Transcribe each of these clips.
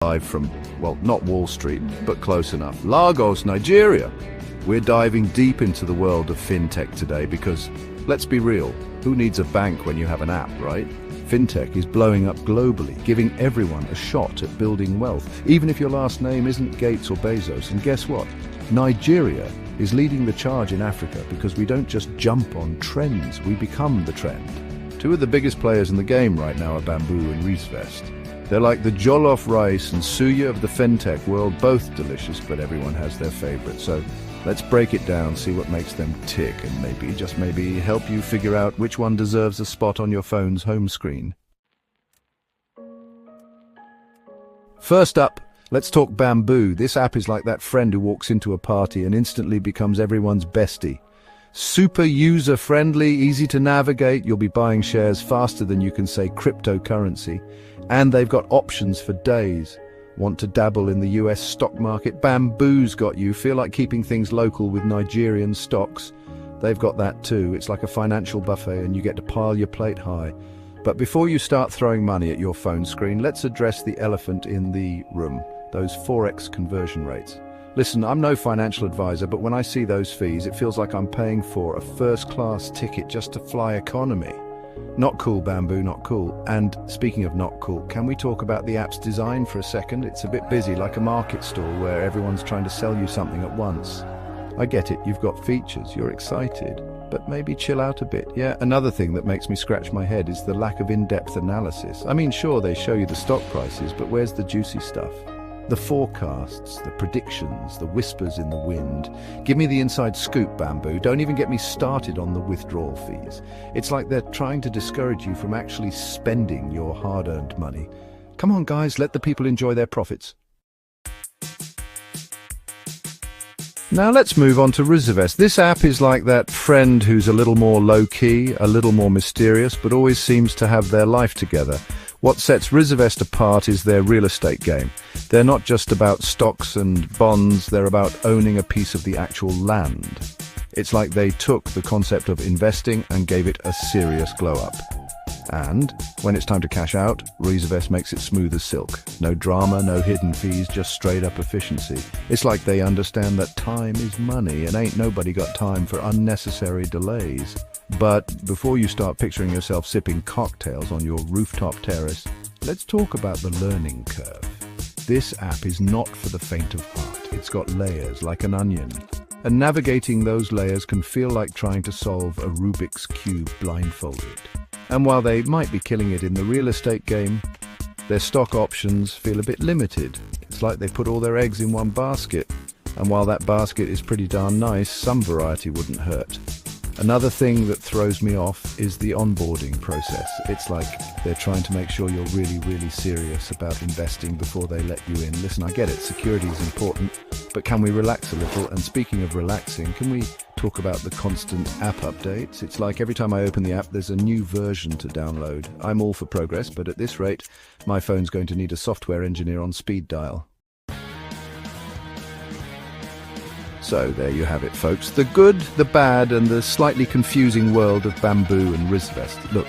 Live from, well, not Wall Street, but close enough. Lagos, Nigeria. We're diving deep into the world of fintech today because, let's be real, who needs a bank when you have an app, right? Fintech is blowing up globally, giving everyone a shot at building wealth, even if your last name isn't Gates or Bezos. And guess what? Nigeria is leading the charge in Africa because we don't just jump on trends, we become the trend. Two of the biggest players in the game right now are Bamboo and RISEVEST. They're like the jollof rice and suya of the fintech world, both delicious, but everyone has their favorite. So let's break it down, see what makes them tick, and maybe, just maybe, help you figure out which one deserves a spot on your phone's home screen. First up, let's talk Bamboo. This app is like that friend who walks into a party and instantly becomes everyone's bestie. Super user-friendly, easy to navigate, you'll be buying shares faster than you can say cryptocurrency. And they've got options for days. Want to dabble in the US stock market? Bamboo's got you. Feel like keeping things local with Nigerian stocks? They've got that too. It's like a financial buffet and you get to pile your plate high. But before you start throwing money at your phone screen, let's address the elephant in the room, those Forex conversion rates. Listen, I'm no financial advisor, but when I see those fees, it feels like I'm paying for a first-class ticket just to fly economy. Not cool, Bamboo, not cool. And speaking of not cool, can we talk about the app's design for a second? It's a bit busy, like a market stall where everyone's trying to sell you something at once. I get it, you've got features, you're excited, but maybe chill out a bit. Yeah, another thing that makes me scratch my head is the lack of in-depth analysis. I mean, sure, they show you the stock prices, but where's the juicy stuff? The forecasts, the predictions, the whispers in the wind. Give me the inside scoop, Bamboo. Don't even get me started on the withdrawal fees. It's like they're trying to discourage you from actually spending your hard-earned money. Come on, guys, let the people enjoy their profits. Now let's move on to RISEVEST. This app is like that friend who's a little more low-key, a little more mysterious, but always seems to have their life together. What sets RISEVEST apart is their real estate game. They're not just about stocks and bonds, they're about owning a piece of the actual land. It's like they took the concept of investing and gave it a serious glow-up. And when it's time to cash out, RISEVEST makes it smooth as silk. No drama, no hidden fees, just straight-up efficiency. It's like they understand that time is money and ain't nobody got time for unnecessary delays. But before you start picturing yourself sipping cocktails on your rooftop terrace, let's talk about the learning curve. This app is not for the faint of heart. It's got layers like an onion. And navigating those layers can feel like trying to solve a Rubik's Cube blindfolded. And while they might be killing it in the real estate game, their stock options feel a bit limited. It's like they put all their eggs in one basket. And while that basket is pretty darn nice, some variety wouldn't hurt. Another thing that throws me off is the onboarding process. It's like they're trying to make sure you're really, really serious about investing before they let you in. Listen, I get it, security is important, but can we relax a little? And speaking of relaxing, can we talk about the constant app updates? It's like every time I open the app, there's a new version to download. I'm all for progress, but at this rate, my phone's going to need a software engineer on speed dial. So there you have it, folks. The good, the bad, and the slightly confusing world of Bamboo and RISEVEST. Look,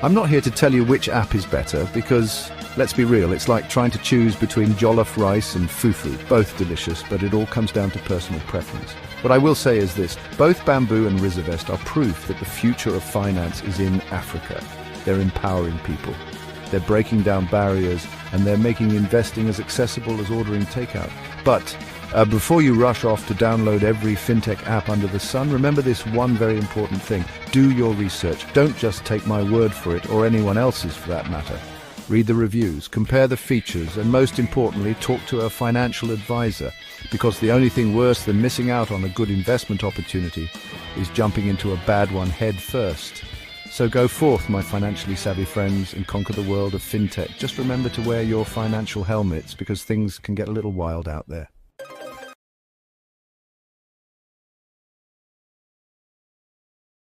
I'm not here to tell you which app is better because, let's be real, it's like trying to choose between jollof rice and fufu. Both delicious, but it all comes down to personal preference. What I will say is this, both Bamboo and RISEVEST are proof that the future of finance is in Africa. They're empowering people. They're breaking down barriers, and they're making investing as accessible as ordering takeout. But before you rush off to download every fintech app under the sun, remember this one very important thing. Do your research. Don't just take my word for it, or anyone else's for that matter. Read the reviews, compare the features, and most importantly, talk to a financial advisor, because the only thing worse than missing out on a good investment opportunity is jumping into a bad one head first. So go forth, my financially savvy friends, and conquer the world of fintech. Just remember to wear your financial helmets, because things can get a little wild out there.